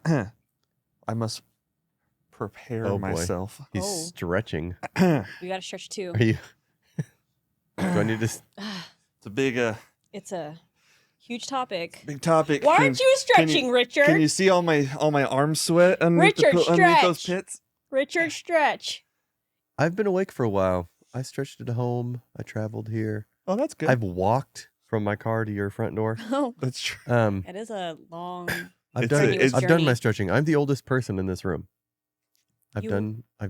I must prepare myself. He's stretching. We got to stretch too. Are you? Do I need to? It's a big It's a huge topic. big topic. Why aren't you stretching, Richard? Can you see all my arm sweat underneath, Richard, underneath those stretch. pits? Richard, stretch. I've been awake for a while. I stretched at home. I traveled here. Oh, that's good. I've walked from my car to your front door. Oh, That's true. it is a long. I've It's- done journey. my stretching. I'm the oldest person in this room. I've You-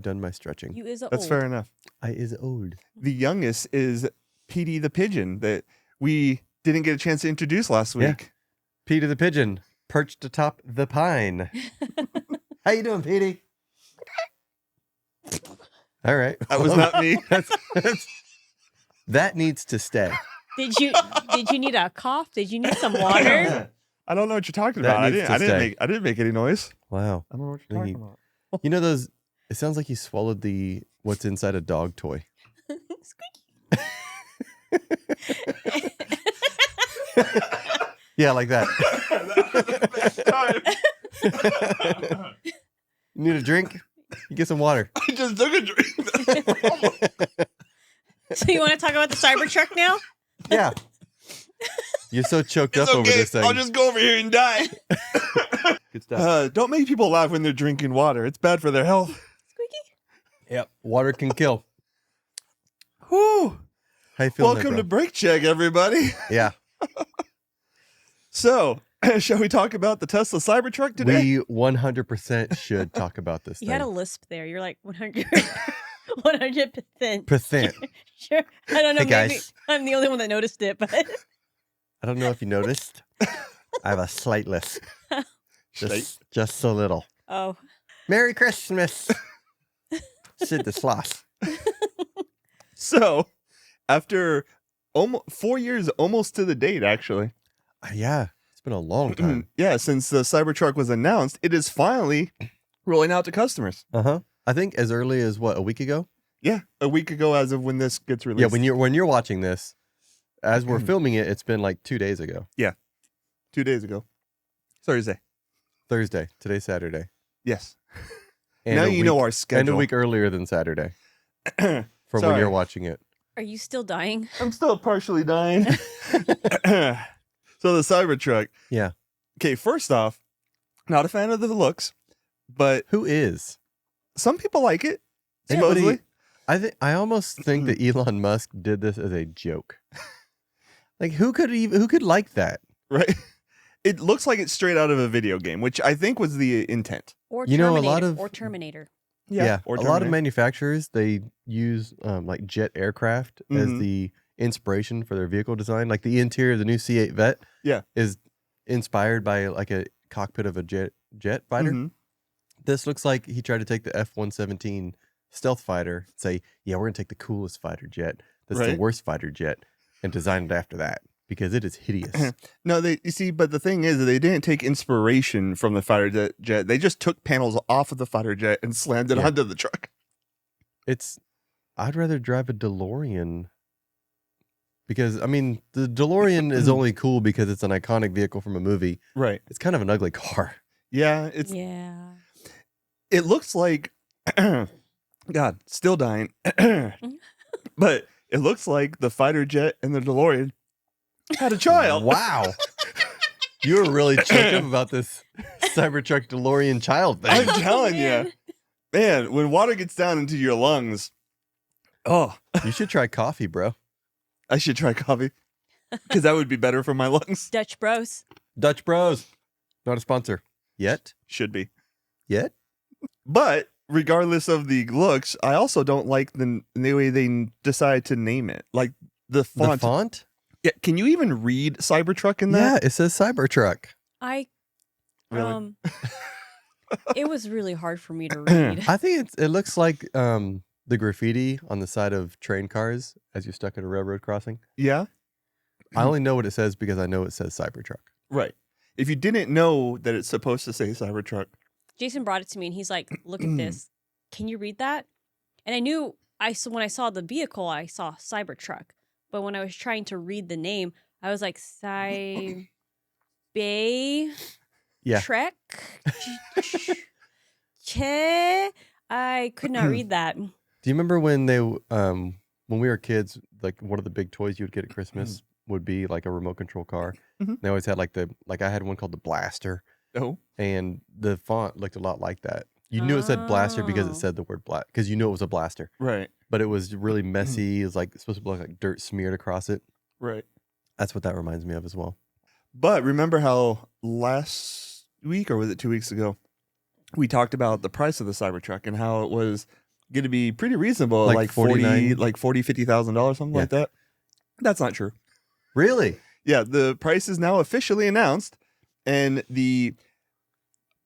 done my stretching. You is a That's old. fair enough. I is old. The youngest is Petey the pigeon that we didn't get a chance to introduce last Yeah. week. Petey the pigeon perched atop the pine. How you doing, Petey? All right. That was not me. That needs to stay. Did you need a cough? Did you need some water? I don't know what you're talking That about. needs to I stay. didn't make any noise. Wow. I don't know what you're talking Thingy. about. You know those? It sounds like you swallowed the what's inside a dog toy. Yeah, like that. You need a drink? You get some water. I just took a drink. So you want to talk about the Cybertruck now? Yeah. You're so choked up over this thing. I'll just go over here and die. Good stuff. Don't make people laugh when they're drinking water. It's bad for their health. Squeaky. Yep. Water can kill. Whew. How you feeling? Welcome to there, Break Check, everybody. bro? Yeah. So, shall we talk about the Tesla Cybertruck today? We 100% should talk about this You thing. had a lisp there. You're like 100%. 100%. Percent. Sure. I don't know. Hey, Maybe guys. I'm the only one that noticed it, but I don't know if you noticed. I have a slight lisp. Just so little. oh, Merry Christmas. Sid the Sloth. So, after 4 years, almost to the date, actually. Yeah. It's been a long time. Yeah, since the Cybertruck was announced, it is finally rolling out to customers. Uh-huh. I think as early as what, a week ago? Yeah, a week ago as of when this gets released. Yeah, when you're watching this, as we're filming it, it's been like 2 days ago. 2 days ago. Thursday. Thursday. Today's Saturday. Yes. And now a you week- know our And schedule. a week earlier than Saturday. From when Sorry. you're watching it. are you still dying? I'm still partially dying. So the Cybertruck. Yeah. Okay, first off, not a fan of the looks, but Who is? some people like it. Anybody- Supposedly. I almost think that Elon Musk did this as a joke. Like who could like that? Right? It looks like it's straight out of a video game, which I think was the intent. Or You know, a Terminator? lot of- Or Terminator. Or a lot of Terminator. manufacturers, they use like jet aircraft as Mhm. the inspiration for their vehicle design. Like the interior of the new C8 Vet is inspired by like a cockpit of a jet fighter. Mhm. This looks like he tried to take the F-117 stealth fighter and say, yeah, we're going to take the coolest fighter jet that's the Right. worst fighter jet and design it after that because it is hideous. No, you see, but the thing is, they didn't take inspiration from the fighter jet. They just took panels off of the fighter jet and slammed it Yeah. onto the truck. I'd rather drive a DeLorean because, I mean, the DeLorean is only cool because it's an iconic vehicle from a movie. Right. It's kind of an ugly car. Yeah. Yeah. It looks like, God, still dying. But it looks like the fighter jet and the DeLorean had a child. Wow. You were really choked up about this Cybertruck DeLorean child thing. I'm telling man. you, man, when water gets down into your lungs, oh, You should try coffee, bro. I should try coffee because that would be better for my lungs. Dutch Bros. Dutch Bros. Not a sponsor. Yet? Should be. Yet? But regardless of the looks, I also don't like the way they decide to name it. Like the font. The font? Yeah, can you even read Cybertruck in Yeah, that? it says Cybertruck. I Really? it was really hard for me to read. I think it looks like the graffiti on the side of train cars as you're stuck at a railroad crossing. Yeah. I only know what it says because I know it says Cybertruck. Right. If you didn't know that it's supposed to say Cybertruck, Jason brought it to me and he's like, "Look at this. Can you read that?" And I knew when I saw the vehicle, I saw Cybertruck. But when I was trying to read the name, I was like, Yeah. Trek. Che. I could not read that. Do you remember when when we were kids, like one of the big toys you would get at Christmas would be like a remote control car? Mhm. They always had like I had one called the Blaster, Oh, and the font looked a lot like that. You knew it said Blaster because Oh. it said the word black, because you knew it was a blaster. right, But it was really messy. It was like supposed to look like dirt smeared across it. right. That's what that reminds me of as well. But remember how last week, or was it 2 weeks ago, we talked about the price of the Cybertruck and how it was going to be pretty reasonable, Like like $49? $50,000, something like that. That's not true. Really? Yeah, the price is now officially announced, and the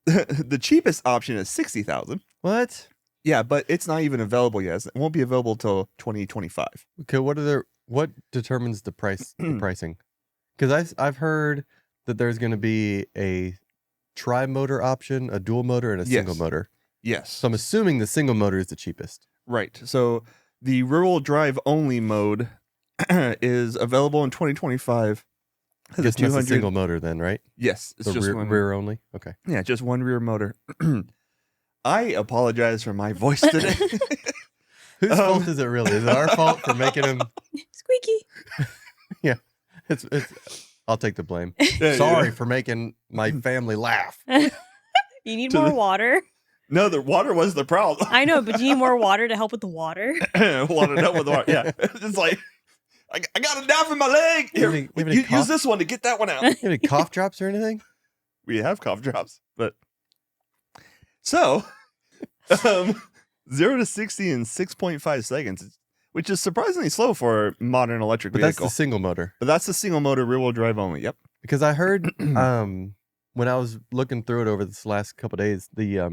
the cheapest option is $60,000. What? Yeah, but it's not even available yet. It won't be available till 2025. Okay, what determines the price, the pricing? Because I've heard that there's going to be a tri-motor option, a dual motor, and a single Yes. motor. Yes. So I'm assuming the single motor is the cheapest. Right. So the rear-wheel drive only mode is available in 2025. I guess that's a single motor then, right? Yes, it's So just one. rear only? Okay. Yeah, just one rear motor. I apologize for my voice today. Whose fault is it really? Is it our fault for making him? Squeaky. It's I'll take the blame. Yeah, Sorry yeah. for making my family laugh. You need To more the- water. No, the water was the problem. I know, but you need more water to help with the water. Wanted up with the water. Yeah, it's like I got a knife in my leg. You have Here, any- you have any use cough- this one to get that one out. You have any cough drops or anything? We have cough drops, but so 0 to 60 in 6.5 seconds, which is surprisingly slow for a modern electric But that's vehicle. the single motor. But that's the single motor rear-wheel drive only. Yep. Because I heard when I was looking through it over this last couple days, the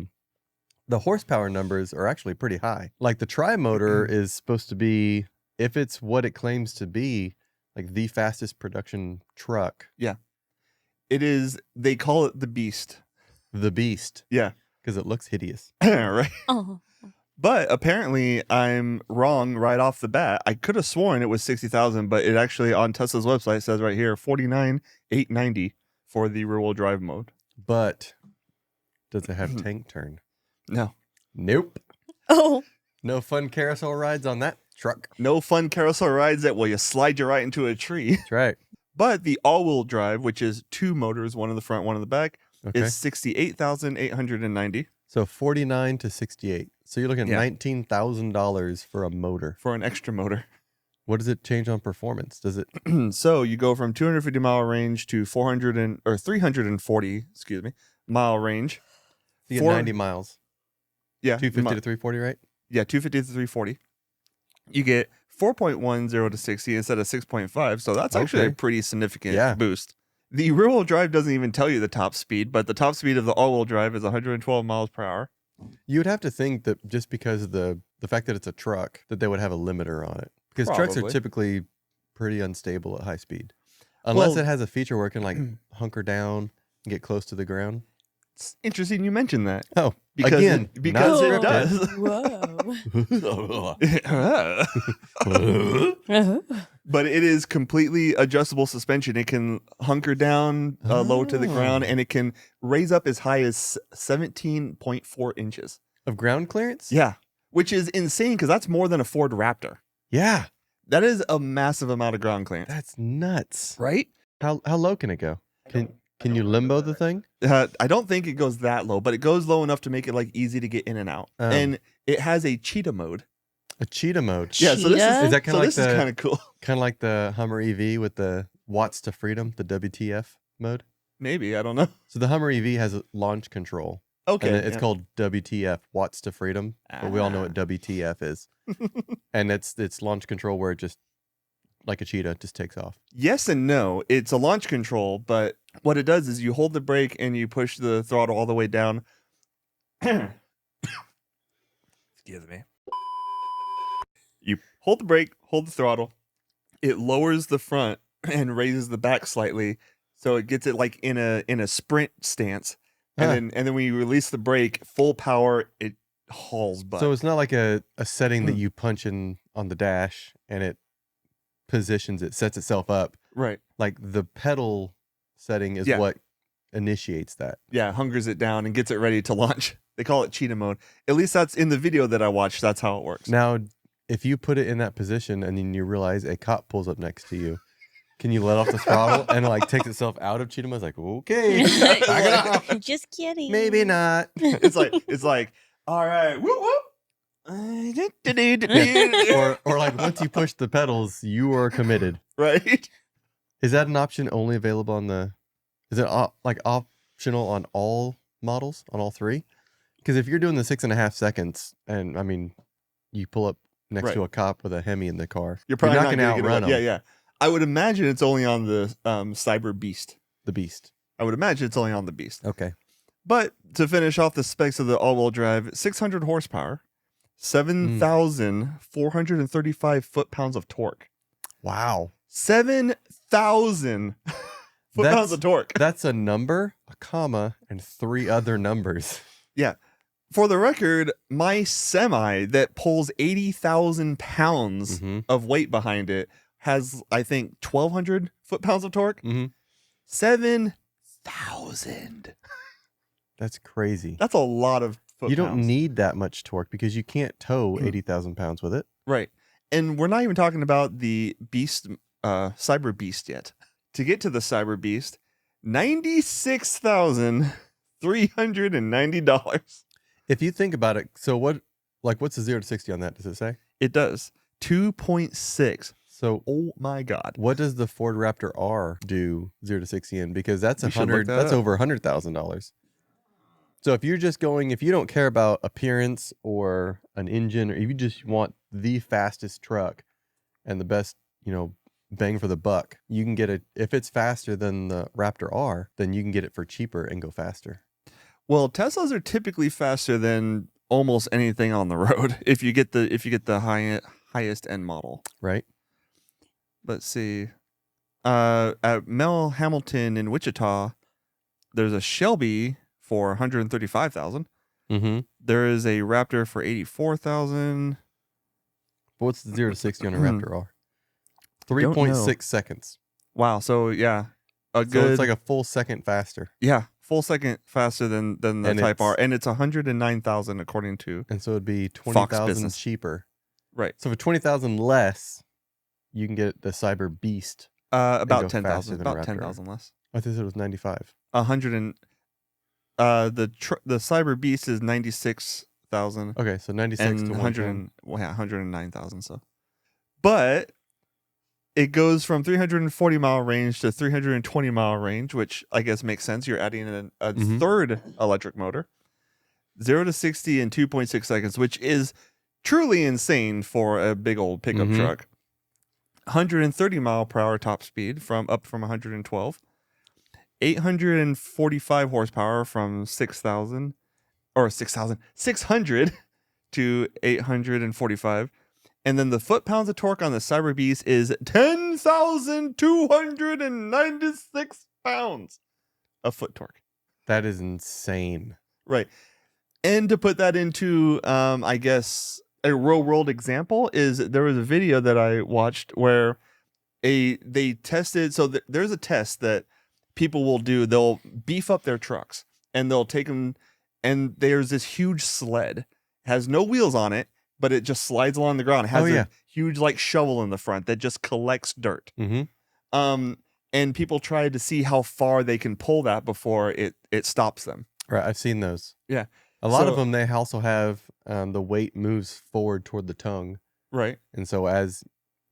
horsepower numbers are actually pretty high. Like the tri-motor is supposed to be, if it's what it claims to be, like the fastest production truck. It is. They call it the Beast. The Beast. Yeah. Because it looks hideous. Right. Oh. But apparently, I'm wrong right off the bat. I could have sworn it was 60,000, but it actually on Tesla's website says right here 49,890 for the rear-wheel drive mode. But does it have tank turn? No, Nope. Oh. No fun carousel rides on that truck. no fun carousel rides that will you slide you right into a tree. That's right. But the all-wheel drive, which is two motors, one in the front, one in the back, Okay. is 68,890 So 49 to 68. So you're looking at Yeah. $19,000 for a motor. for an extra motor. What does it change on performance? Does it? So you go from 250-mile range to 340, mile range. You get 90 miles. Yeah, 250 to 340, right? Yeah, 250 to 340. You get 4.10 to 60 instead of 6.5. So that's actually a Okay. pretty significant Yeah. boost. The rear-wheel drive doesn't even tell you the top speed, but the top speed of the all-wheel drive is 112 miles per hour. You would have to think that just because of the fact that it's a truck, that they would have a limiter on it. Because trucks are Probably. typically pretty unstable at high speed. Unless Well- it has a feature where it can like hunker down and get close to the ground. It's interesting you mentioned that. Oh, Because again, because not it scripted. does. Whoa. But it is completely adjustable suspension. It can hunker down low to the ground, Oh. and it can raise up as high as 17.4 inches. Of ground clearance? Yeah, which is insane because that's more than a Ford Raptor. Yeah. That is a massive amount of ground clearance, That's nuts. right? How low can it go? Can you limbo the thing? I don't think it goes that low, but it goes low enough to make it like easy to get in and out. Oh. And it has a cheetah mode. A cheetah mode. Yeah, so this Cheetah? Is that kind so of like this is kind of cool. kind of like the Hummer EV with the watts to freedom, the WTF mode? Maybe I don't know. So the Hummer EV has a launch control. Okay, And it's yeah. called WTF, watts to freedom. But we all know what WTF is. And it's launch control where it just, like a cheetah, just takes off. Yes and no. It's a launch control, but what it does is you hold the brake and you push the throttle all the way down. Excuse me. You hold the brake, hold the throttle. It lowers the front and raises the back slightly, so it gets it like in a sprint stance. And Huh. then when you release the brake, full power, it hauls butt. So it's not like a setting that you punch in on the dash and it positions it, sets itself up. right. Like the pedal setting is Yeah. what initiates that. Yeah, hungers it down and gets it ready to launch. They call it cheetah mode. At least that's in the video that I watched. That's how it works. Now, if you put it in that position and then you realize a cop pulls up next to you, can you let off the throttle and like takes itself out of cheetah mode? It's like, okay, back it off. Just kidding. Maybe not. It's like, all right, whoop whoop. or like once you push the pedals, you are committed. Right? Is that an option only available on the? Is it like optional on all models, on all three? Because if you're doing the 6.5 seconds, and I mean, you pull up next to a cop with a Hemi in the car, You're probably not not going to outrun them. Yeah. I would imagine it's only on the Cyber Beast. The Beast. I would imagine it's only on the Beast. Okay. But to finish off the specs of the all-wheel drive, 600 horsepower, 7,435 foot-pounds of torque. Wow. 7,000 foot-pounds of torque. That's a number, a comma, and 3 other numbers. Yeah. For the record, my semi that pulls 80,000 pounds of weight behind it has, I think, 1,200 foot-pounds of torque. 7,000. That's crazy. That's a lot of foot-pounds. You don't need that much torque because you can't tow 80,000 pounds with it. Right. And we're not even talking about the Beast, Cyber Beast yet. To get to the Cyber Beast, $96,390. If you think about it, so what's the 0 to 60 on that? Does it say? It does. 2.6. So, oh my God. What does the Ford Raptor R do 0 to 60 in? Because that's We should look that that's up. over $100,000. So if you're just going, if you don't care about appearance or an engine, or if you just want the fastest truck and the best, bang for the buck, you can get it. If it's faster than the Raptor R, then you can get it for cheaper and go faster. Well, Teslas are typically faster than almost anything on the road if you get the highest end model. Right. Let's see. At Mel Hamilton in Wichita, there's a Shelby for 135,000. There is a Raptor for 84,000. What's the 0 to 60 on a Raptor R? Don't 3.6 seconds. Wow. So yeah, So it's like a full second faster. Yeah, full second faster than the And Type R, it's- and it's 109,000 according to And so it'd be Fox 20,000 Business. cheaper. right. So for 20,000 less, you can get the Cyber Beast. About go 10,000. faster than About Raptor. 10,000 less. I think it was 95. 100 and the Cyber Beast is 96,000 Okay, so 96 and to 100 109,000. So, but it goes from 340 mile range to 320 mile range, which I guess makes sense. You're adding a third electric motor. 0 to 60 in 2.6 seconds, which is truly insane for a big old pickup truck. 130 mile per hour top speed up from 112. 845 horsepower from 600 to 845. And then the foot-pounds of torque on the Cyber Beast is 10,296 pounds of foot torque. That is insane. Right. And to put that into, I guess, a real-world example is there was a video that I watched where they tested. So there's a test that people will do. They'll beef up their trucks and they'll take them, and there's this huge sled. Has no wheels on it, but it just slides along the ground. It has a huge like shovel in the front that just collects dirt. And people try to see how far they can pull that before it stops them. Right, I've seen those. Yeah. A lot of them, they also have the weight moves forward toward the tongue. Right. And so as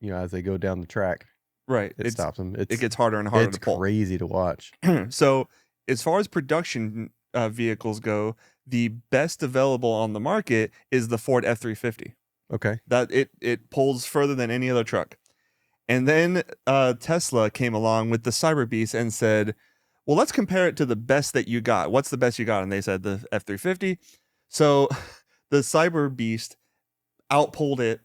they go down the track, right, it stops them. It gets harder and harder to pull. It's crazy to watch. So as far as production vehicles go, the best available on the market is the Ford F-350. Okay. That it pulls further than any other truck. And then Tesla came along with the Cyber Beast and said, well, let's compare it to the best that you got. What's the best you got? And they said the F-350. So the Cyber Beast outpulled it,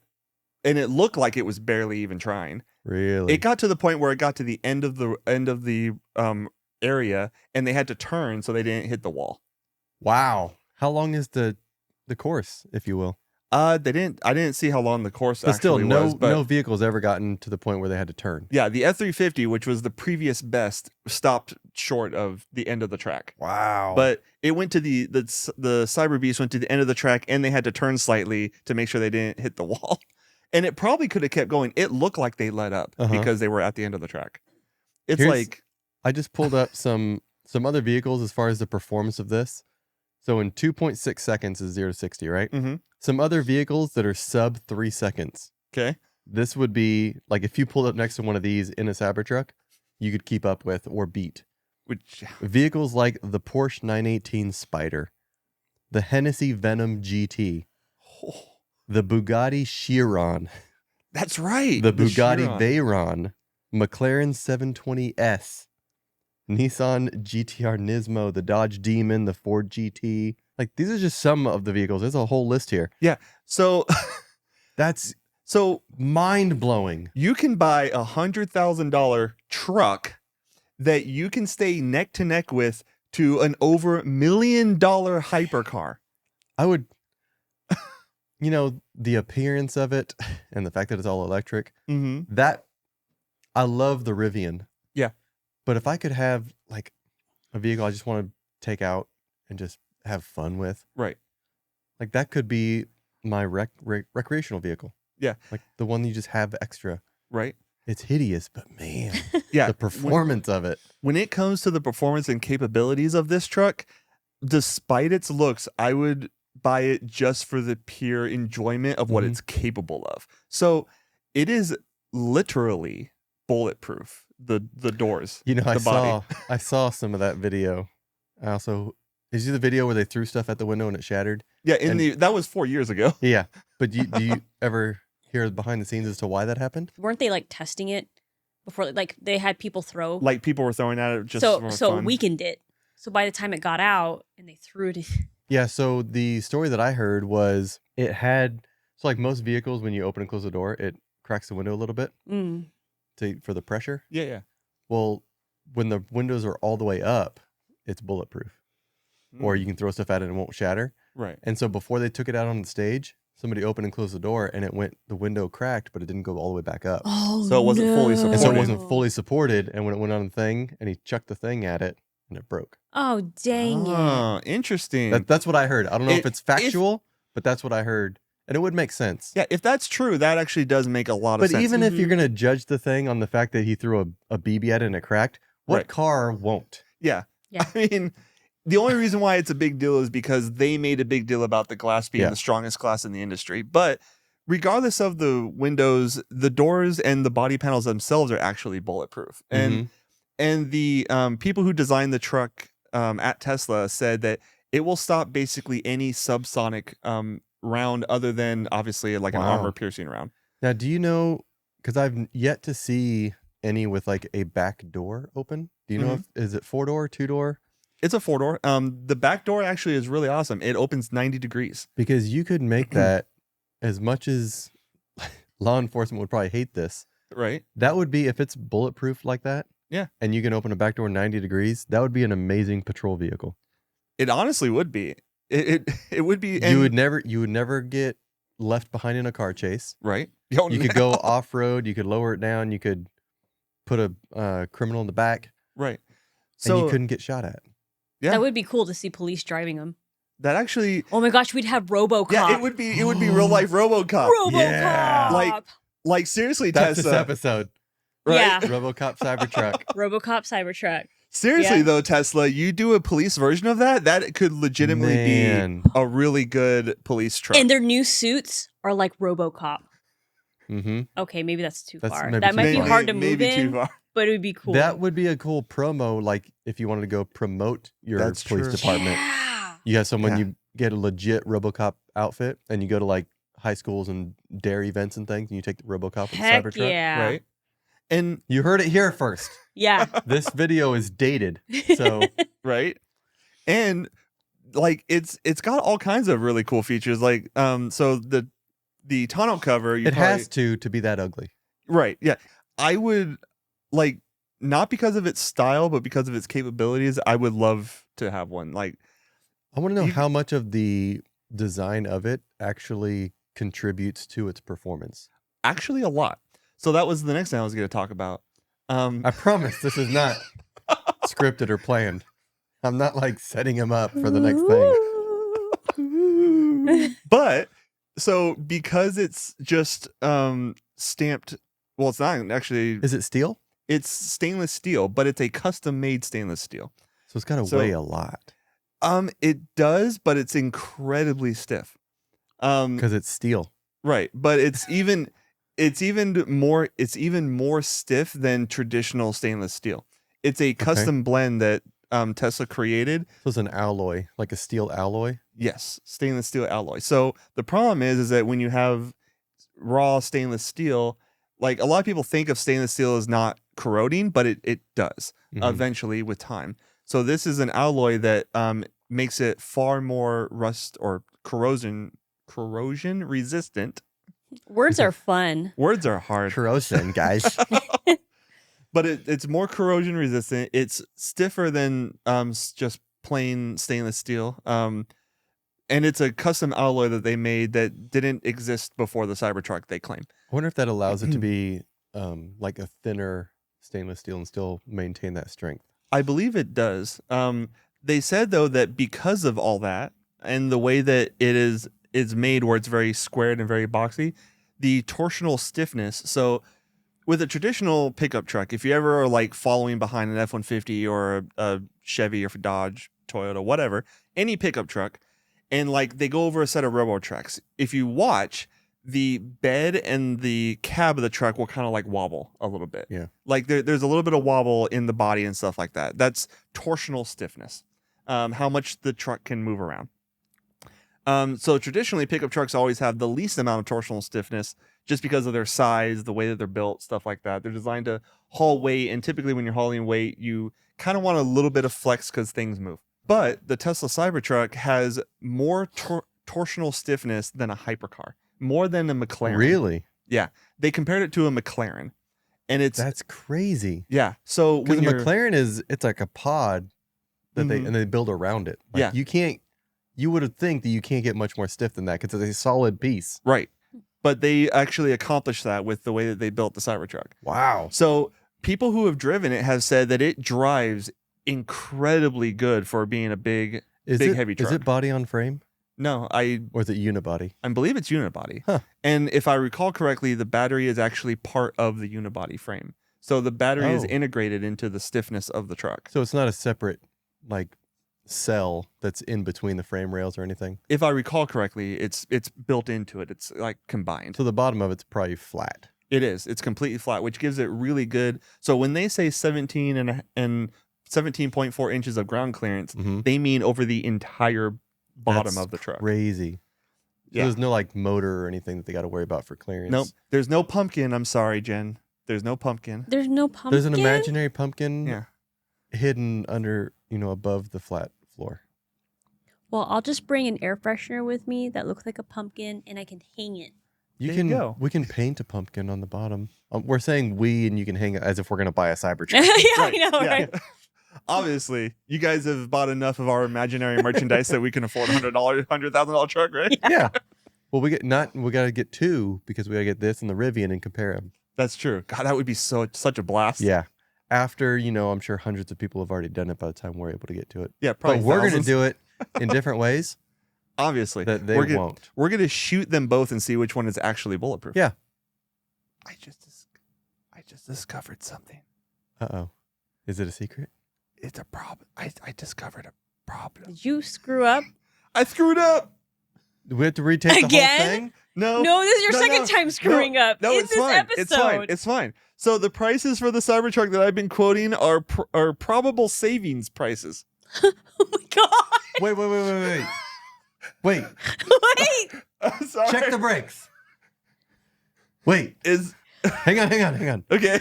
and it looked like it was barely even trying. Really? It got to the point where it got to the end of the area, and they had to turn so they didn't hit the wall. Wow. How long is the course, if you will? They didn't. I didn't see how long the course But still, actually no, was. But no vehicle's ever gotten to the point where they had to turn. yeah, the F-350, which was the previous best, stopped short of the end of the track. Wow. But it went to the Cyber Beast went to the end of the track, and they had to turn slightly to make sure they didn't hit the wall. And it probably could have kept going. It looked like they let up because they were at the end of the track. It's like I just pulled up some other vehicles as far as the performance of this. So in 2.6 seconds is 0 to 60, right? Mm-hmm. Some other vehicles that are sub 3 seconds. Okay. This would be like if you pulled up next to one of these in a Cybertruck, you could keep up with or beat. Which Vehicles like the Porsche 918 Spider, the Hennessy Venom GT, the Bugatti Chiron, that's right. the Bugatti Chiron. Veyron, McLaren 720S, Nissan GTR Nismo, the Dodge Demon, the Ford GT. Like these are just some of the vehicles. There's a whole list here. Yeah. So That's so mind blowing. you can buy $100,000 truck that you can stay neck to neck with to an over $1 million hypercar. I would, the appearance of it and the fact that it's all electric, Mm-hmm. that I love the Rivian. Yeah. But if I could have like a vehicle I just want to take out and just have fun with, Right. like that could be my recreational vehicle. Yeah. Like the one you just have extra. Right. It's hideous, but man, Yeah. the performance of it. When it comes to the performance and capabilities of this truck, despite its looks, I would buy it just for the pure enjoyment of what Mhm. it's capable of. So it is literally bulletproof. The doors. I the body. I saw some of that video. I also, is you the video where they threw stuff at the window and it shattered? Yeah, And- that was 4 years ago. Yeah. But do you ever hear behind the scenes as to why that happened? Weren't they like testing it before? Like they had people throw. Like people were throwing at it just so for so fun. weakened it. So by the time it got out and they threw it, Yeah, so the story that I heard was it had, so like most vehicles, when you open and close the door, it cracks the window a little bit for the pressure. Yeah, yeah. Well, when the windows are all the way up, it's bulletproof. Or you can throw stuff at it and it won't shatter. Right. And so before they took it out on the stage, somebody opened and closed the door and the window cracked, but it didn't go all the way back up. oh, So it wasn't fully And so it supported. wasn't fully supported. And when it went on the thing and he chucked the thing at it and it broke. Oh dang it! Oh, interesting. That's what I heard. I don't know if it's If- factual, but that's what I heard. And it would make sense. Yeah, if that's true, that actually does make a lot of But sense. even if you're going to judge the thing on the fact that he threw a BB at it and it cracked, what Right. car won't? Yeah. Yeah. I mean, the only reason why it's a big deal is because they made a big deal about the glass being Yeah. the strongest glass in the industry. But regardless of the windows, the doors and the body panels themselves are actually bulletproof. Mhm. And the people who designed the truck at Tesla said that it will stop basically any subsonic round other than obviously like an Wow. armor piercing round. Now, do you know, because I've yet to see any with like a back door open. Do you know if, is it 4-door, 2-door? It's a 4-door. The back door actually is really awesome. It opens 90 degrees. Because you could make that, as much as law enforcement would probably hate this, Right. that would be, if it's bulletproof like that, Yeah. and you can open a back door 90 degrees, that would be an amazing patrol vehicle. It honestly would be. It would be. You would never get left behind in a car chase. Right. You could go off road. You could lower it down. You could put a criminal in the back, Right. and So you couldn't get shot at. yeah, That would be cool to see police driving them. that actually. Oh my gosh, we'd have RoboCop. Yeah, it would be. It would be real life RoboCop. RoboCop. Yeah. Like seriously, That's Tesla. this episode. Right? Yeah. RoboCop Cybertruck. RoboCop Cybertruck. Seriously Yeah. though, Tesla, you do a police version of that. That could legitimately Man. be a really good police truck. And their new suits are like RoboCop. Mm-hmm. Okay, maybe that's too That's far. maybe That too might be far. hard to move maybe in, too far. but it would be cool. That would be a cool promo. Like if you wanted to go promote your That's police true. department, Yeah. you have someone Yeah. you get a legit RoboCop outfit, and you go to like high schools and dare events and things, and you take the RoboCop and Heck Cybertruck. yeah. Right. And You heard it here first. Yeah. This video is dated, so right. And like it's got all kinds of really cool features. Like so the tonneau cover. You it probably, has to be that ugly. Right. Yeah. I would like not because of its style, but because of its capabilities. I would love to have one. Like I want to know You- how much of the design of it actually contributes to its performance? Actually, a lot. So that was the next thing I was going to talk about. I promise this is not scripted or planned. I'm not like setting him up for the next thing. But so because it's just stamped, well, it's not actually. Is it steel? It's stainless steel, but it's a custom made stainless steel. So it's got to weigh a lot. It does, but it's incredibly stiff. Because it's steel. Right, but it's even more stiff than traditional stainless steel. It's a custom blend that Tesla created. So it's an alloy, like a steel alloy? Yes, stainless steel alloy. So the problem is that when you have raw stainless steel, like a lot of people think of stainless steel as not corroding, but it does eventually with time. So this is an alloy that makes it far more rust or corrosion resistant. Words are fun. Words are hard. Corrosion, guys. But it's more corrosion resistant. It's stiffer than just plain stainless steel. And it's a custom alloy that they made that didn't exist before the Cybertruck, they claim. I wonder if that allows it to be like a thinner stainless steel and still maintain that strength. I believe it does. They said, though, that because of all that and the way that it is made where it's very squared and very boxy, the torsional stiffness. So with a traditional pickup truck, if you ever are like following behind an F-150 or a Chevy or Dodge, Toyota, whatever, any pickup truck, and like they go over a set of railroad tracks, if you watch, the bed and the cab of the truck will kind of like wobble a little bit. Yeah. Like there's a little bit of wobble in the body and stuff like that. That's torsional stiffness, how much the truck can move around. So traditionally, pickup trucks always have the least amount of torsional stiffness just because of their size, the way that they're built, stuff like that. They're designed to haul weight, and typically when you're hauling weight, you kind of want a little bit of flex because things move. But the Tesla Cybertruck has more torsional stiffness than a hypercar, more than a McLaren. Really? Yeah. They compared it to a McLaren, and that's crazy. Yeah. So because when a McLaren it's like a pod that they build around it. Like you would have think that you can't get much more stiff than that because it's a solid piece. Right. But they actually accomplished that with the way that they built the Cybertruck. Wow. So people who have driven it have said that it drives incredibly good for being a big heavy truck. Is it body on frame? No, or is it unibody? I believe it's unibody. Huh. And if I recall correctly, the battery is actually part of the unibody frame. So the battery is integrated into the stiffness of the truck. So it's not a separate like cell that's in between the frame rails or anything? If I recall correctly, it's built into it. It's like combined. So the bottom of it's probably flat. It is. It's completely flat, which gives it really good. So when they say 17.4 inches of ground clearance, they mean over the entire bottom of the truck. Crazy. So there's no like motor or anything that they got to worry about for clearance. Nope. There's no pumpkin. I'm sorry, Jen. There's no pumpkin. There's no pumpkin. There's an imaginary pumpkin. Yeah. Hidden under, above the flat floor. Well, I'll just bring an air freshener with me that looks like a pumpkin, and I can hang it. You can go. We can paint a pumpkin on the bottom. We're saying and you can hang it as if we're going to buy a Cybertruck. Yeah, right. I know, right? Obviously, you guys have bought enough of our imaginary merchandise that we can afford $100,000 truck, right? Yeah. Well, we got to get two because we got to get this and the Rivian and compare them. That's true. God, that would be such a blast. Yeah. After, I'm sure hundreds of people have already done it by the time we're able to get to it. Yeah, probably. But we're going to do it in different ways. Obviously. That they won't. We're going to shoot them both and see which one is actually bulletproof. Yeah. I just discovered something. Uh-oh. Is it a secret? It's a problem. I discovered a problem. Did you screw up? I screwed up. Do we have to retake the whole thing? No. No, this is your second time screwing up. No, it's fine. Episode. It's fine. It's fine. So the prices for the Cybertruck that I've been quoting are probable savings prices. Oh my god! Wait. Wait. I'm sorry. Check the brakes. Wait. Hang on. Okay.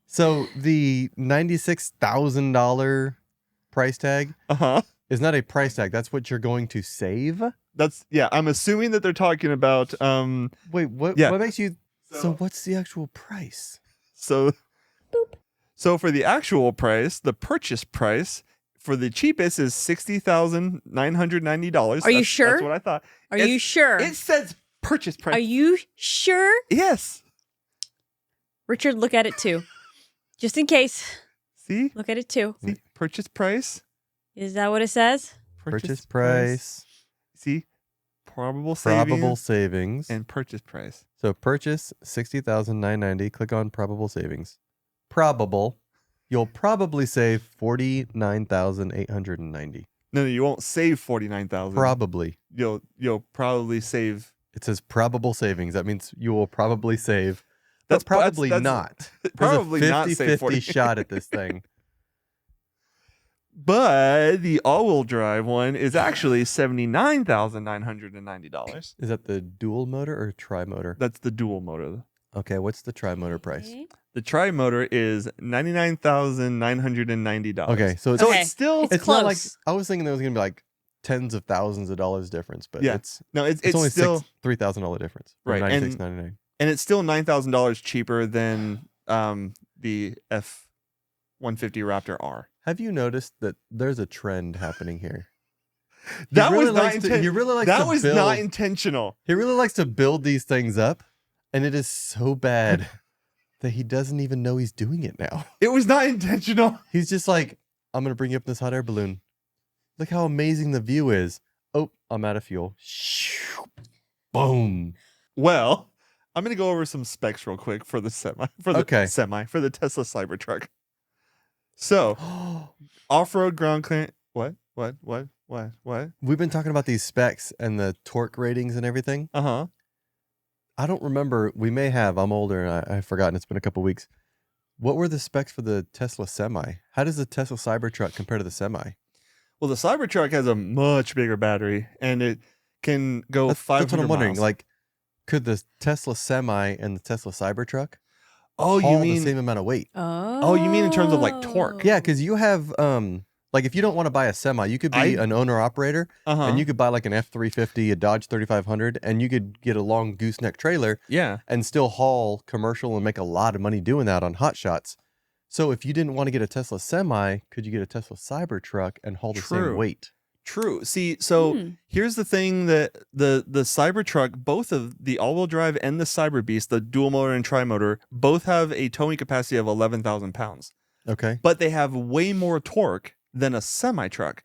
So the $96,000 price tag is not a price tag. That's what you're going to save? I'm assuming that they're talking about Wait, what makes you So what's the actual price? So for the actual price, the purchase price for the cheapest is $60,990. Are you sure? That's what I thought. Are you sure? It says purchase price. Are you sure? Yes. Richard, look at it too. Just in case. See? Look at it too. See? Purchase price. Is that what it says? Purchase price. See? Probable savings. And purchase price. So purchase $60,990. Click on probable savings. Probable. You'll probably save $49,890. No, you won't save 49,000. Probably. You'll probably save. It says probable savings. That means you will probably save. That's probably not. Probably There's a not save 40. 50-50 shot at this thing. But the all-wheel drive one is actually $79,990. Is that the dual motor or tri-motor? That's the dual motor. Okay, what's the tri-motor price? Okay. The tri-motor is $99,990. Okay, so Okay. it's still It's not like close. I was thinking there was gonna be like tens of thousands of dollars difference, but Yeah. it's no, it's only still $3,000 difference. Right, and- $96.99. and it's still $9,000 cheaper than the F-150 Raptor R. Have you noticed that there's a trend happening here? That He really was not likes to- inten- he really likes That to was build- not intentional. He really likes to build these things up, and it is so bad that he doesn't even know he's doing it now. It was not intentional. He's just like, I'm gonna bring you up in this hot air balloon. Look how amazing the view is. Oh, I'm out of fuel. Boom. Well, I'm gonna go over some specs real quick for the Tesla Cybertruck. So, off-road ground clearance. What? We've been talking about these specs and the torque ratings and everything. Uh-huh. I don't remember. We may have. I'm older and I've forgotten. It's been a couple weeks. What were the specs for the Tesla Semi? How does the Tesla Cybertruck compare to the Semi? Well, the Cybertruck has a much bigger battery, and it can go 500 That's what I'm wondering. miles. Like, could the Tesla Semi and the Tesla Cybertruck oh, you haul mean the same amount of weight? Oh, you mean in terms of, like, torque? Yeah, because you have like if you don't want to buy a Semi, you could be an owner operator, Uh-huh. and you could buy like an F350, a Dodge 3500, and you could get a long gooseneck trailer Yeah. and still haul commercial and make a lot of money doing that on hot shots. So if you didn't want to get a Tesla Semi, could you get a Tesla Cybertruck and haul the True. same weight? True. See, so here's the thing that the Cybertruck, both of the all-wheel drive and the Cyberbeast, the dual motor and tri-motor, both have a towing capacity of 11,000 pounds. Okay. But they have way more torque than a semi-truck.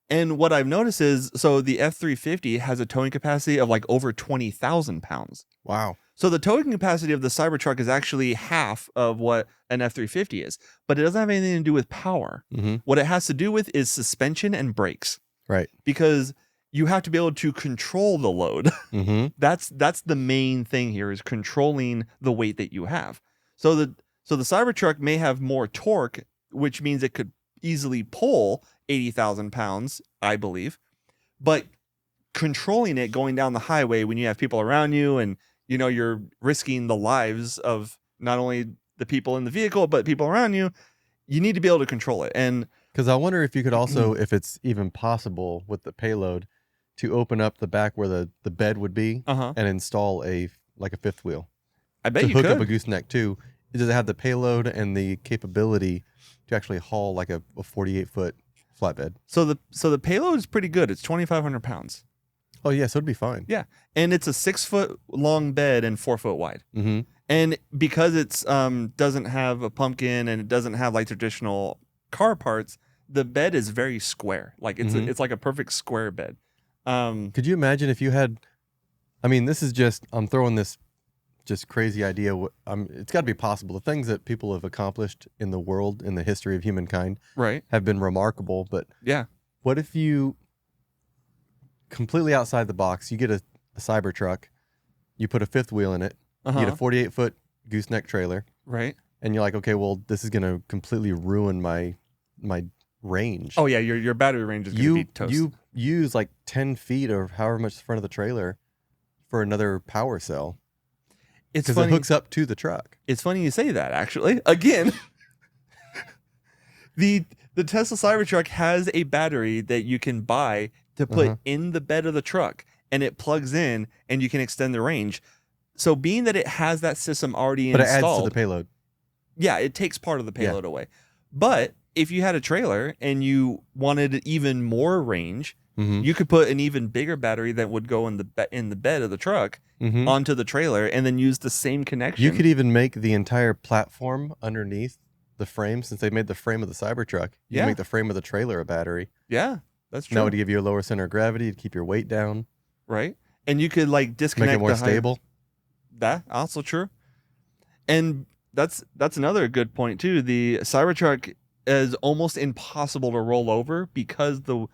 And what I've noticed is, so the F350 has a towing capacity of like over 20,000 pounds. Wow. So the towing capacity of the Cybertruck is actually half of what an F350 is, but it doesn't have anything to do with power. Mm-hmm. What it has to do with is suspension and brakes. Right. Because you have to be able to control the load. Mm-hmm. That's the main thing here, is controlling the weight that you have. So the Cybertruck may have more torque, which means it could easily pull 80,000 pounds, I believe. But controlling it going down the highway when you have people around you, and you know you're risking the lives of not only the people in the vehicle but people around you, you need to be able to control it. And Because I wonder if you could also, if it's even possible with the Payload, to open up the back where the bed would be and install a fifth wheel. I bet to you hook could. up a gooseneck too. Does it have the payload and the capability to actually haul like a 48-foot flatbed? So the payload is pretty good. It's 2,500 pounds. Oh yeah, so it'd be fine. Yeah, and it's a 6-foot long bed and 4 foot wide. Mm-hmm. And because it's doesn't have a pumpkin and it doesn't have like traditional car parts, the bed is very square. Like it's like a perfect square bed. Could you imagine if you had? I mean, this is just I'm throwing this just crazy idea. It's got to be possible. The things that people have accomplished in the world in the history of humankind Right. have been remarkable. But Yeah. what if you completely outside the box? You get a Cybertruck, you put a fifth wheel in it, you get a 48-foot gooseneck trailer, Right. and you're like, okay, well, this is gonna completely ruin my range. Oh yeah, your battery range is gonna be toast. You use like 10 feet or however much the front of the trailer for another power cell. It's Because it funny. hooks up to the truck. It's funny you say that, actually. Again, the Tesla Cybertruck has a battery that you can buy to put in the bed of the truck, and it plugs in, and you can extend the range. So being that it has that system already But it installed, adds to the payload. yeah, it takes part of the payload away. But if you had a trailer and you wanted even more range, Mhm. you could put an even bigger battery that would go in the bed of the truck Mhm. onto the trailer, and then use the same connection. You could even make the entire platform underneath the frame, since they made the frame of the Cybertruck. You Yeah. can make the frame of the trailer a battery. Yeah, that's And that true. would give you a lower center of gravity to keep your weight down, Right, and you could like disconnect make it more the high- stable. That also true, and that's another good point too. The Cybertruck is almost impossible to roll over because the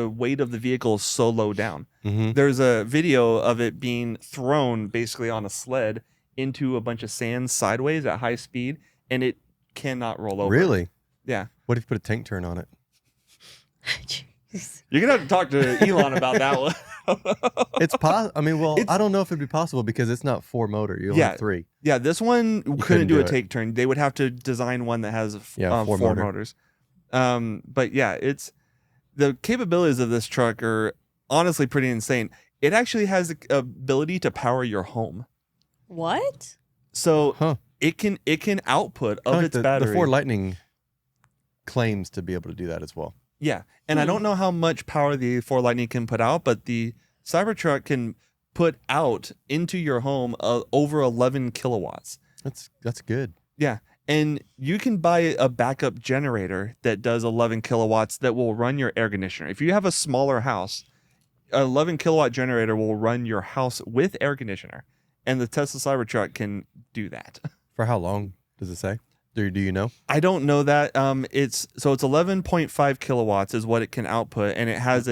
weight of the vehicle is so low down. Mm-hmm. There's a video of it being thrown basically on a sled into a bunch of sand sideways at high speed, and it cannot roll over. Really? Yeah. What if you put a tank turn on it? Jeez. You're gonna have to talk to Elon about that one. It's I mean, well, It's- I don't know if it'd be possible because it's not 4-motor. You only Yeah. have 3. Yeah, this one couldn't couldn't do do a it. take turn. They would have to design one that has Yeah, 4 4-motor. motors. But yeah, it's the capabilities of this truck are honestly pretty insane. It actually has the ability to power your home. What? So Huh. it can output of Like its the battery. Ford Lightning claims to be able to do that as well. Yeah, and I don't know how much power the Ford Lightning can put out, but the Cybertruck can put out into your home over 11 kilowatts. That's good. Yeah, and you can buy a backup generator that does 11 kilowatts that will run your air conditioner. If you have a smaller house, an 11 kilowatt generator will run your house with air conditioner, and the Tesla Cybertruck can do that. For how long does it say? Do you know? I don't know that. It's 11.5 kilowatts is what it can output, and it has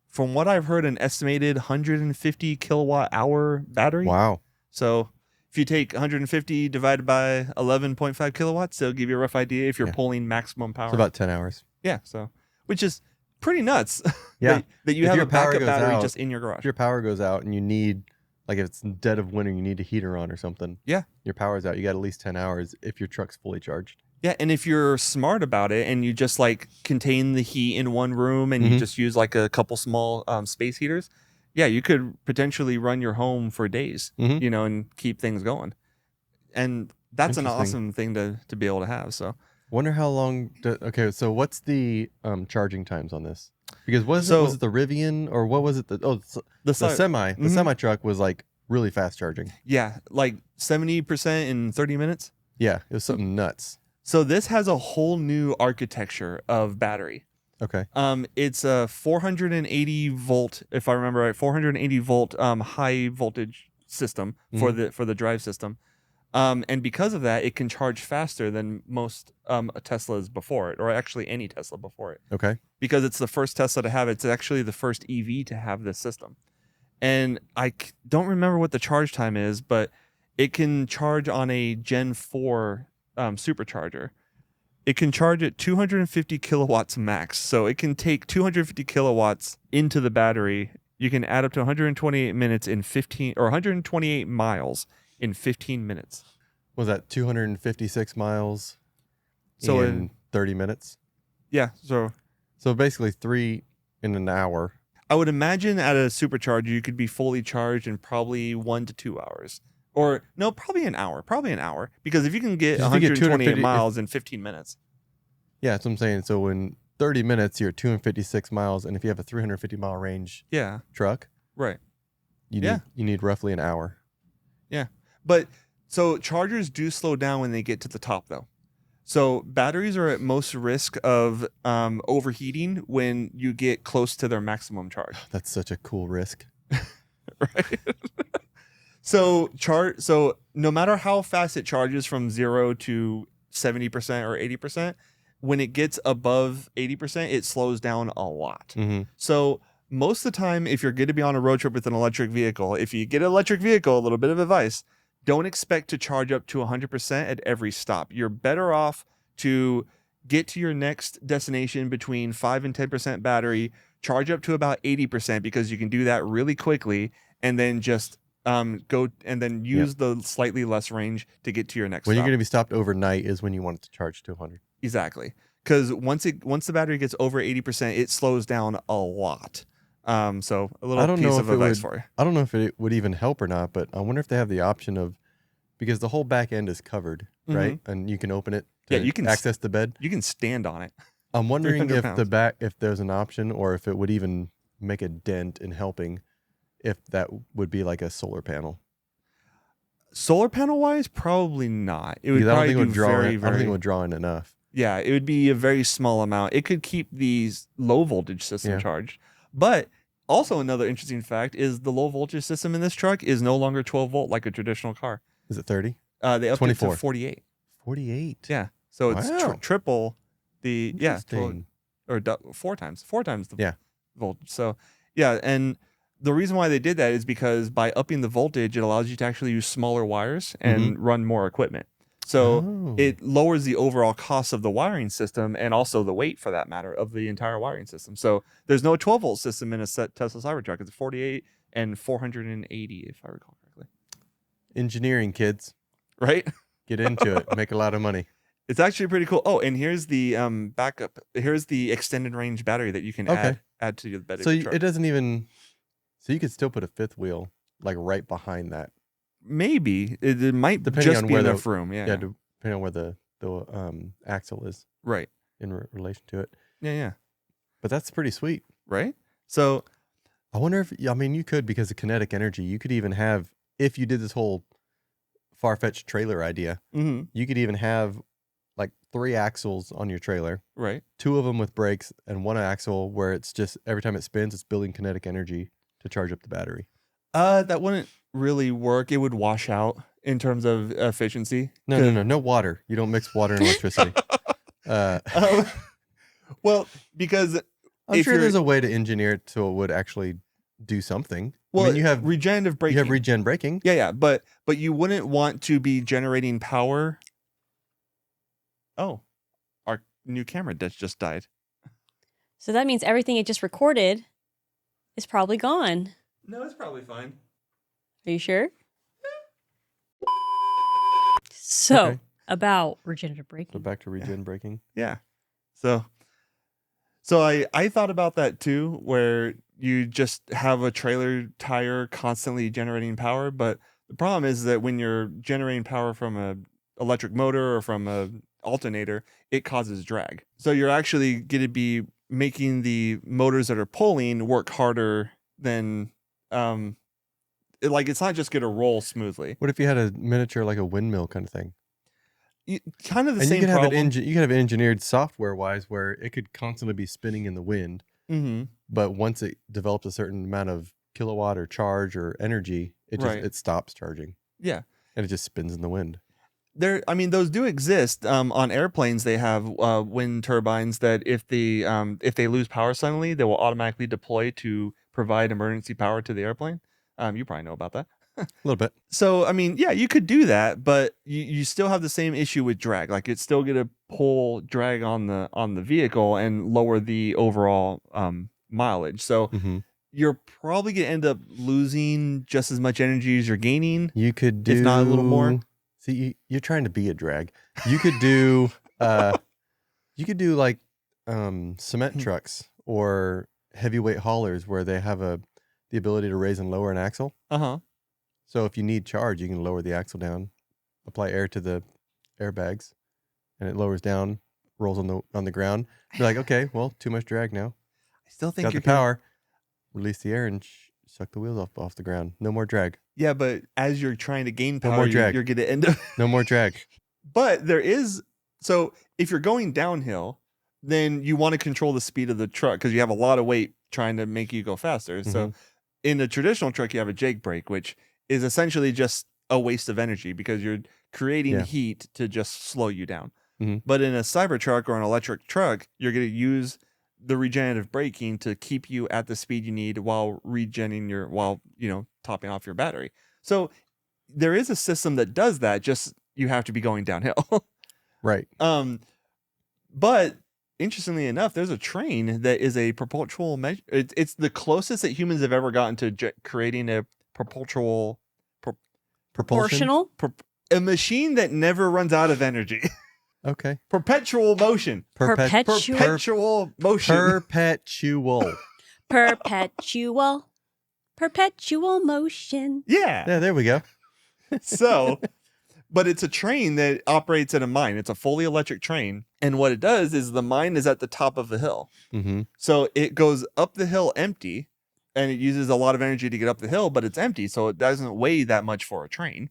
from what I've heard, an estimated 150 kilowatt hour battery. Wow. So if you take 150 divided by 11.5 kilowatts, it'll give you a rough idea if you're Yeah. pulling maximum power. It's about 10 hours. Yeah, so which is pretty nuts. Yeah. that you If have your a power backup goes battery out- just in your garage. If your power goes out and you need, like if it's dead of winter, you need a heater on or something. Yeah. Your power's out. You got at least 10 hours if your truck's fully charged. Yeah, and if you're smart about it and you just like contain the heat in one room and you Mhm. just use like a couple small space heaters, yeah, you could potentially run your home for days, Mhm. you know, and keep things going. And that's an Interesting. awesome thing to be able to have. So Wonder how long. Okay, so what's the charging times on this? Because was So- it the Rivian or what was it? The the semi. The Mhm. semi truck was like really fast charging. yeah, like 70% in 30 minutes. Yeah, it was something nuts. So this has a whole new architecture of battery. Okay. It's a 480 volt, if I remember right, 480 volt high voltage system for the drive system. And because of that, it can charge faster than most Teslas before it, or actually any Tesla before it. Okay. Because it's the first Tesla to have it. It's actually the first EV to have this system. And I don't remember what the charge time is, but it can charge on a Gen 4 supercharger. It can charge at 250 kilowatts max. So it can take 250 kilowatts into the battery. You can add up to 128 minutes in 15, or 128 miles in 15 minutes. Was that 256 miles So in 30 minutes? Yeah. So So basically 3 in an hour. I would imagine at a supercharger, you could be fully charged in probably 1 to 2 hours. Or no, probably an hour. Probably an hour. Because if you can get 'Cause if you get 128 250 miles in 15 minutes. Yeah, that's what I'm saying. So in 30 minutes, you're 256 miles. And if you have a 350 mile range Yeah. truck, Right. you Yeah. need roughly an hour. But so chargers do slow down when they get to the top, though. So batteries are at most risk of overheating when you get close to their maximum charge. That's such a cool risk. Right. So no matter how fast it charges from 0 to 70% or 80%, when it gets above 80%, it slows down a lot. Mm-hmm. So most of the time, if you're going to be on a road trip with an electric vehicle, if you get an electric vehicle, a little bit of advice, don't expect to charge up to 100% at every stop. You're better off to get to your next destination between 5 and 10% battery, charge up to about 80% because you can do that really quickly, and then just go and then use the slightly less range to get to your next When stop. you're going to be stopped overnight is when you want it to charge to 100. Exactly. Because once the battery gets over 80%, it slows down a lot. So a little piece of advice for you. I don't know if it would even help or not, but I wonder if they have the option of, because the whole back end is covered, right? And you can open it Yeah, you can access the bed. You can stand on it. I'm wondering 300 pounds. if there's an option, or if it would even make a dent in helping, if that would be like a solar panel. Solar panel wise, probably not. It would Because probably I don't think very it would draw in enough. Yeah, it would be a very small amount. It could keep the low voltage system charged. But also another interesting fact is the low voltage system in this truck is no longer 12 volt like a traditional car. Is it 30? They upped it 24. to 48. 48. Yeah. So it's Wow. triple the Interesting. or four times the Yeah. voltage. So yeah, and the reason why they did that is because by upping the voltage, it allows you to actually use smaller wires and run more equipment. So it lowers the overall cost of the wiring system and also the weight, for that matter, of the entire wiring system. So there's no 12 volt system in a Tesla Cybertruck. It's 48 and 480, if I recall correctly. Engineering, kids. Right? Get into it. Make a lot of money. It's actually pretty cool. Oh, and here's the backup. Here's the extended range battery that you can add to the bed of So your truck. it doesn't even... So you could still put a fifth wheel like right behind that. Maybe. It might Depending just on be where enough room. Yeah. depending on where the axle is Right. in relation to it. Yeah. But that's pretty sweet. Right? So I wonder if... I mean, you could, because of kinetic energy, you could even have... If you did this whole far-fetched trailer idea, you could even have like 3 axles on your trailer. Right. 2 of them with brakes and 1 axle where it's just every time it spins, it's building kinetic energy to charge up the battery. That wouldn't really work. It would wash out in terms of efficiency. No water. You don't mix water and electricity. Well, because I'm sure there's a way to engineer it so it would actually do something. Well, I mean, you have regenerative braking. You have regen braking. Yeah, but you wouldn't want to be generating power. Oh, our new camera just died. So that means everything it just recorded is probably gone. No, it's probably fine. Are you sure? So, Okay. about regenerative So braking. back to regen braking. Yeah. So I thought about that too, where you just have a trailer tire constantly generating power. But the problem is that when you're generating power from a electric motor or from a alternator, it causes drag. So you're actually going to be making the motors that are pulling work harder than it's not just going to roll smoothly. What if you had a miniature, like a windmill kind of thing? Kind of the And same you could have problem. you could have it engineered software wise where it could constantly be spinning in the wind. Mm-hmm. But once it develops a certain amount of kilowatt or charge or energy, it just it stops charging. Yeah. And it just spins in the wind. Those do exist. On airplanes, they have wind turbines that if they lose power suddenly, they will automatically deploy to provide emergency power to the airplane. You probably know about that. A little bit. So, I mean, yeah, you could do that, but you still have the same issue with drag. Like, it's still going to pull drag on the vehicle and lower the overall mileage. So you're probably going to end up losing just as much energy as you're gaining. You could do, if not a little more. See, you're trying to be a drag. You could do like cement trucks or heavyweight haulers where they have the ability to raise and lower an axle. So if you need charge, you can lower the axle down, apply air to the airbags, and it lowers down, rolls on the ground. You're like, okay, well, too much drag now. I still think Got the power. Release the air and suck the wheels off the ground. No more drag. Yeah, but as you're trying to gain power, more drag. you're going to end up. No more drag. But there is. So if you're going downhill, then you want to control the speed of the truck because you have a lot of weight trying to make you go faster. So in a traditional truck, you have a jake brake, which is essentially just a waste of energy because you're creating heat to just slow you down. But in a Cybertruck or an electric truck, you're going to use the regenerative braking to keep you at the speed you need while topping off your battery. So there is a system that does that, just you have to be going downhill. Right. But interestingly enough, there's a train that is a perpetual it's the closest that humans have ever gotten to creating a Proportional? a machine that never runs out of energy. Okay. Perpetual motion. Perpetual motion. Perpetual motion. Yeah. Yeah, there we go. So But it's a train that operates in a mine. It's a fully electric train. And what it does is the mine is at the top of the hill. Mm-hmm. So it goes up the hill empty, and it uses a lot of energy to get up the hill, but it's empty. So it doesn't weigh that much for a train.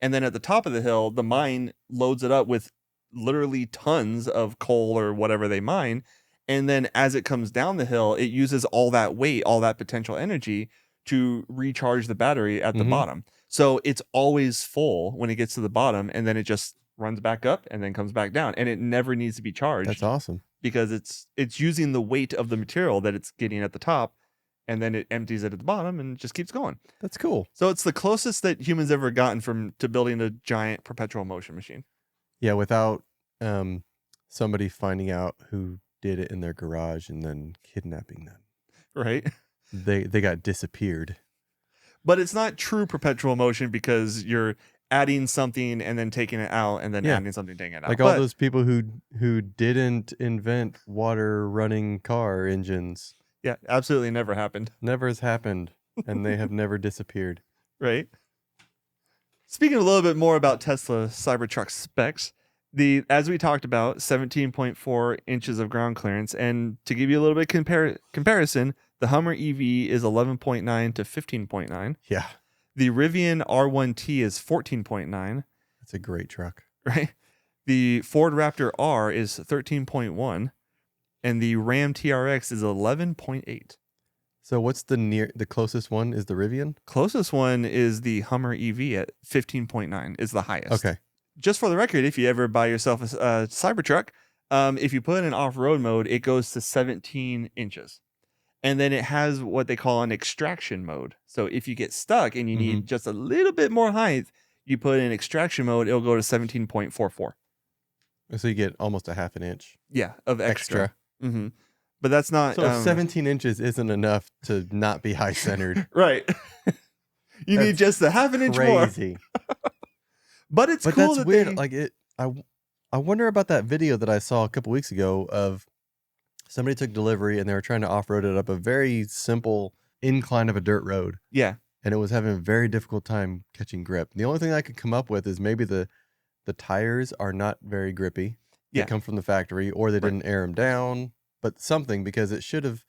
And then at the top of the hill, the mine loads it up with literally tons of coal or whatever they mine. And then as it comes down the hill, it uses all that weight, all that potential energy to recharge the battery at the Mhm. bottom. So it's always full when it gets to the bottom, and then it just runs back up and then comes back down, and it never needs to be charged. That's awesome. Because it's using the weight of the material that it's getting at the top, and then it empties it at the bottom and just keeps going. That's cool. So it's the closest that humans ever gotten to building a giant perpetual motion machine. Yeah, without somebody finding out who did it in their garage and then kidnapping them. Right? They got disappeared. But it's not true perpetual motion because you're adding something and then taking it out and then Yeah. adding something, taking it out. Like all those people who didn't invent water running car engines. Yeah, absolutely never happened. Never has happened, and they have never disappeared. Right? Speaking a little bit more about Tesla Cybertruck specs, as we talked about, 17.4 inches of ground clearance, and to give you a little bit comparison, the Hummer EV is 11.9 to 15.9. Yeah, The Rivian R1T is 14.9. that's a great truck. Right? The Ford Raptor R is 13.1, and the Ram TRX is 11.8. So what's the closest one is the Rivian? Closest one is the Hummer EV at 15.9 is the highest. Okay. Just for the record, if you ever buy yourself a Cybertruck, if you put it in off-road mode, it goes to 17 inches. And then it has what they call an extraction mode. So if you get stuck and you need just a little bit more height, you put in extraction mode, it'll go to 17.44. So you get almost a half an inch Yeah, of extra. extra. Mm-hmm. But that's not... So 17 inches isn't enough to not be high-centered. Right. You need just a half an inch more. Crazy. But it's But cool that's that weird. they... Like I wonder about that video that I saw a couple weeks ago of somebody took delivery and they were trying to off-road it up a very simple incline of a dirt road, Yeah. and it was having a very difficult time catching grip. The only thing I could come up with is maybe the tires are not very grippy. They Yeah. come from the factory, or they Right. didn't air them down, but something, because it should have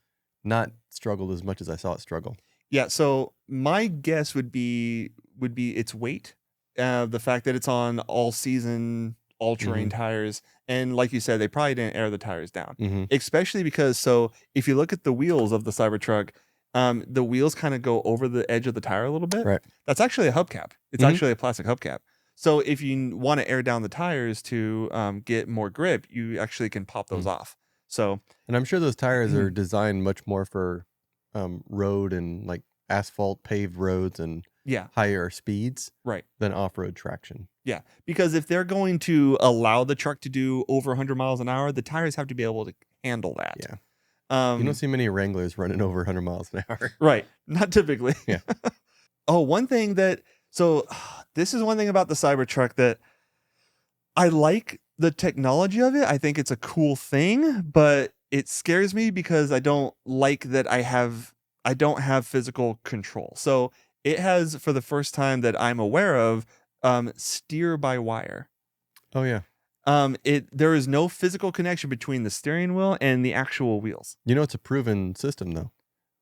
not struggled as much as I saw it struggle. Yeah, so my guess would be its weight, the fact that it's on all season, all terrain tires, and like you said, they probably didn't air the tires down, Mm-hmm. especially because if you look at the wheels of the Cybertruck, the wheels kind of go over the edge of the tire a little bit. Right. That's actually a hubcap. It's Mhm. actually a plastic hubcap. So if you want to air down the tires to get more grip, you actually can pop those off. So And I'm sure those tires are designed much more for road and like asphalt paved roads and yeah, higher speeds right. than off-road traction. Yeah, because if they're going to allow the truck to do over 100 miles an hour, the tires have to be able to handle that. Yeah. You don't see many Wranglers running over 100 miles an hour. Right. Not typically. Yeah. One thing this is one thing about the Cybertruck that I like the technology of it. I think it's a cool thing, but it scares me because I don't like that I don't have physical control. So it has, for the first time that I'm aware of, steer by wire. Oh yeah. There is no physical connection between the steering wheel and the actual wheels. You know, it's a proven system though.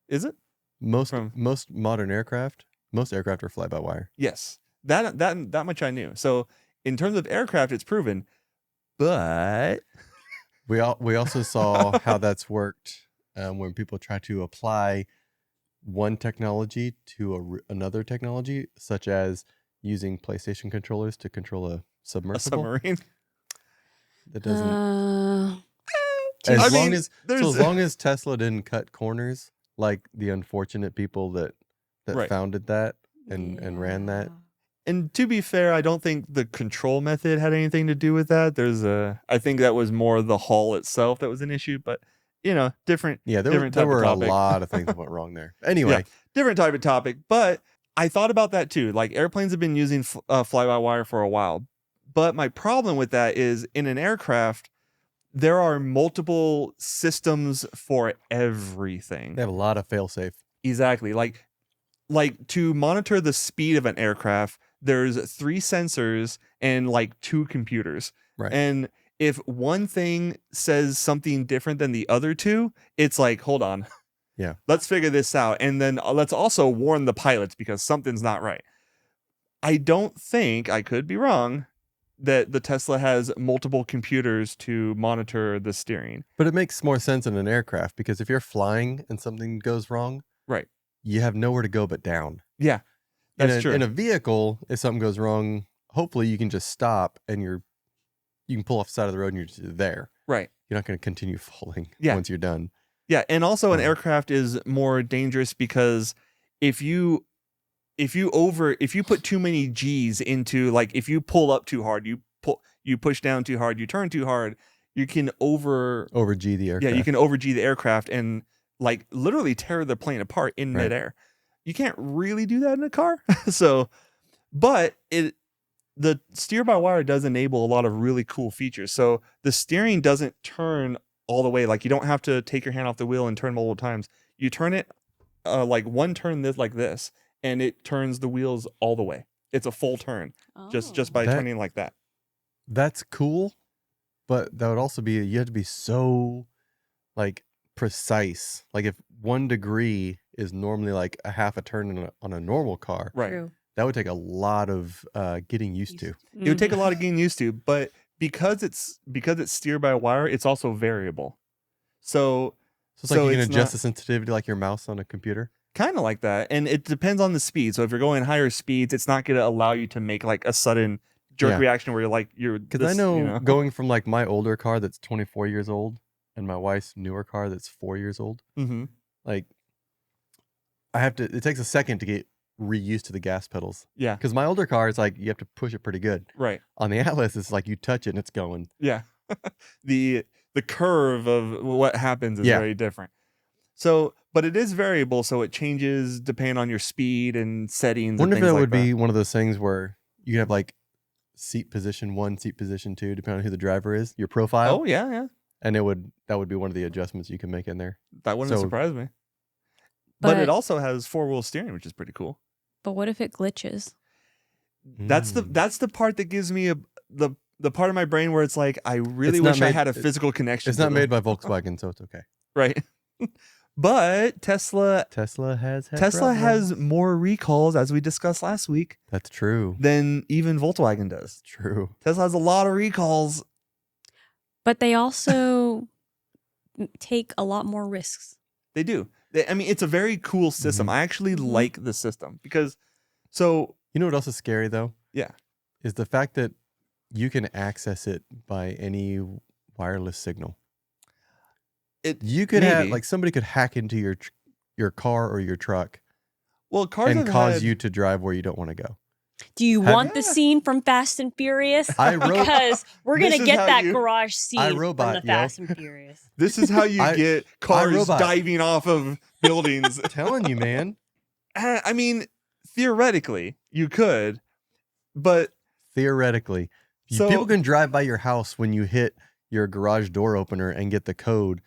Is it? Most From- modern aircraft, most aircraft are fly-by-wire. Yes. That much I knew. So in terms of aircraft, it's proven. But We also saw how that's worked when people try to apply one technology to another technology, such as using PlayStation controllers to control a a submersible. submarine. That doesn't. Too As I long mean, as there's- so as long as Tesla didn't cut corners like the unfortunate people that Right. founded that and ran that. And to be fair, I don't think the control method had anything to do with that. I think that was more the hull itself that was an issue, but different. Yeah, there Different type of were a topic. lot of things that went wrong there. Anyway, Different type of topic, but I thought about that too. Like airplanes have been using fly-by-wire for a while, but my problem with that is in an aircraft, there are multiple systems for everything. they have a lot of fail-safe. Exactly. Like to monitor the speed of an aircraft, there's 3 sensors and like 2 computers. Right. And if one thing says something different than the other 2, it's like, hold on. Yeah. Let's figure this out. And then let's also warn the pilots because something's not right. I don't think, I could be wrong, that the Tesla has multiple computers to monitor the steering. But it makes more sense in an aircraft because if you're flying and something goes wrong, Right. you have nowhere to go but down. Yeah, that's true. In a vehicle, if something goes wrong, hopefully you can just stop and you can pull off the side of the road and you're just there. Right. You're not going to continue falling Yeah. once you're done. Yeah, and also an aircraft is more dangerous because if you put too many G's into, like, if you pull up too hard, you push down too hard, you turn too hard, you can over G the aircraft. Yeah, you can over G the aircraft and like literally tear the plane apart in midair. You can't really do that in a car. So, but the steer by wire does enable a lot of really cool features. So the steering doesn't turn all the way. Like, you don't have to take your hand off the wheel and turn multiple times. You turn it like one turn like this, and it turns the wheels all the way. It's a full turn just by turning like that. That's cool, but that would also be, you have to be so like precise. Like if 1 degree is normally like a half a turn on a normal car, Right. True. that would take a lot of getting used to. It would take a lot of getting used to, but because it's steered by wire, it's also variable. So it's like you can it's adjust not- the sensitivity like your mouse on a computer. kind of like that, and it depends on the speed. So if you're going higher speeds, it's not going to allow you to make like a sudden jerk reaction where you're Because I know going from like my older car that's 24 years old and my wife's newer car that's 4 years old, like it takes a second to get reused to the gas pedals. Yeah. Because my older car is like, you have to push it pretty good. Right. On the Atlas, it's like you touch it and it's going. Yeah. the curve of what happens is very different. So, but it is variable, so it changes depending on your speed and settings. I wonder and if things that like would be one of those things where you have like seat position 1, seat position 2, depending on who the driver is, your profile. Oh yeah. And that would be one of the adjustments you can make in there. That wouldn't So- surprise me. But it also has 4-wheel steering, which is pretty cool. But what if it glitches? That's the part that gives me the part of my brain where it's like, I really It's not wish I made- had a physical connection. It's to not them. made by Volkswagen, so it's okay. Right. But Tesla has has more recalls, as we discussed last week, That's true. than even Volkswagen does. True. Tesla has a lot of recalls. But they also take a lot more risks. They do. I mean, it's a very cool system. I actually like the system because, You know what else is scary though? Yeah. Is the fact that you can access it by any wireless signal. You could have, like, somebody could hack into your car or your truck cars and have cause had- you to drive where you don't want to go. Do you Have- want the scene from Fast and Furious? I wrote- Because we're This gonna is get how that you- garage scene iRobot, from the yo. Fast and Furious. This is how you get cars iRobot. diving off of buildings. Telling you, man. I mean, theoretically, you could, but Theoretically. So- People can drive by your house when you hit your garage door opener and get the code,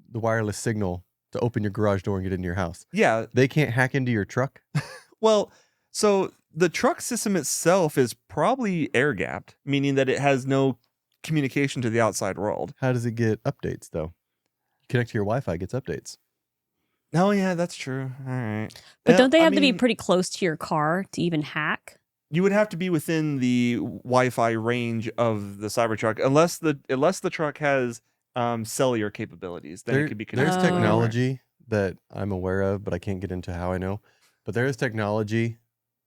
the wireless signal to open your garage door and get into your house. yeah. They can't hack into your truck. Well, so the truck system itself is probably air gapped, meaning that it has no communication to the outside world. How does it get updates though? You connect to your Wi-Fi, it gets updates. Oh, yeah, that's true. All right. But Well, don't they I have to be mean, pretty close to your car to even hack? You would have to be within the Wi-Fi range of the Cybertruck, unless the truck has cellular capabilities. Then it could be There's connected. Oh. technology that I'm aware of, but I can't get into how I know. But there is technology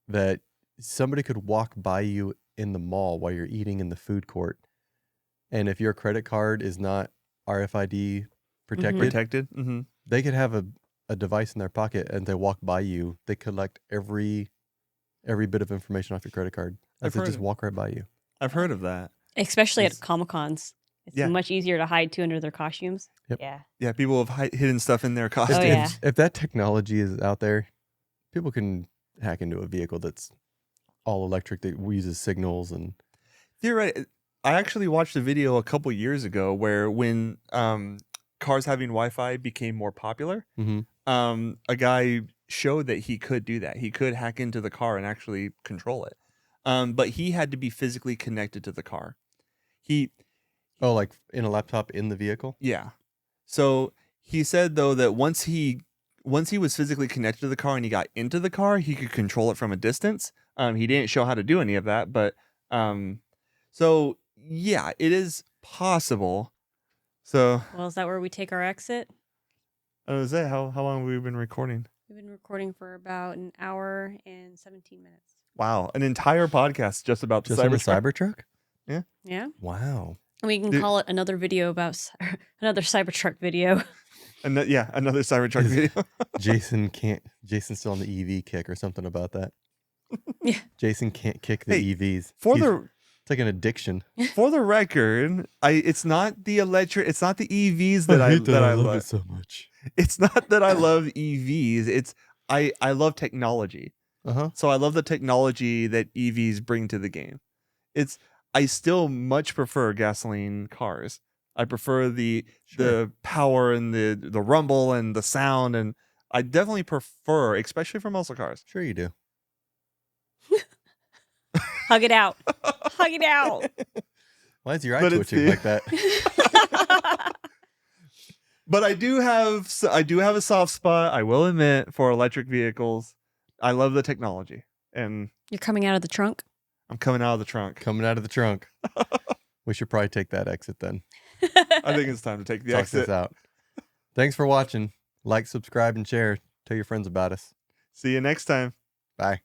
that somebody could walk by you in the mall while you're eating in the food court. And if your credit card is not RFID protected, Protected. Mm-hmm. they could have a device in their pocket and they walk by you. They collect every bit of information off your credit card. I've As they heard just of- walk right by you. I've heard of that. Especially It's- at Comic-Cons. It's Yeah. much easier to hide too under their costumes. Yep. Yeah. Yeah, people have hidden stuff in their costumes. Oh, yeah. If that technology is out there, people can hack into a vehicle that's all electric that uses signals and Theoretically, I actually watched a video a couple years ago where when cars having Wi-Fi became more popular, a guy showed that he could do that. He could hack into the car and actually control it. but he had to be physically connected to the car. Oh, like in a laptop in the vehicle? Yeah. So he said though that once he was physically connected to the car and he got into the car, he could control it from a distance. He didn't show how to do any of that, but so yeah, it is possible. So Well, is that where we take our exit? I was say how long have we been recording? We've been recording for about an hour and 17 minutes. Wow, an entire podcast just about the Just on the Cybertruck. Cybertruck? Yeah. Wow. And we can Dude. call it another video about another Cybertruck video. Yeah, another Cybertruck video. Jason's still on the EV kick or something about that. Yeah. Jason can't kick the Hey, EVs. It's like an addiction. For the record, it's not the EVs that I love it so much. It's not that I love EVs. It's I love technology. Uh-huh. So I love the technology that EVs bring to the game. I still much prefer gasoline cars. I prefer the power and the rumble and the sound, and I definitely prefer, especially for muscle cars. Sure you do. Hug it out. Hug it out. Why is your eye But it's twitching the- like that? But I do have a soft spot, I will admit, for electric vehicles. I love the technology, and You're coming out of the trunk? I'm coming out of the trunk. Coming out of the trunk. We should probably take that exit then. I think it's time to take the Talk exit. this out. Thanks for watching. Like, subscribe, and share. Tell your friends about us. See you next time. Bye.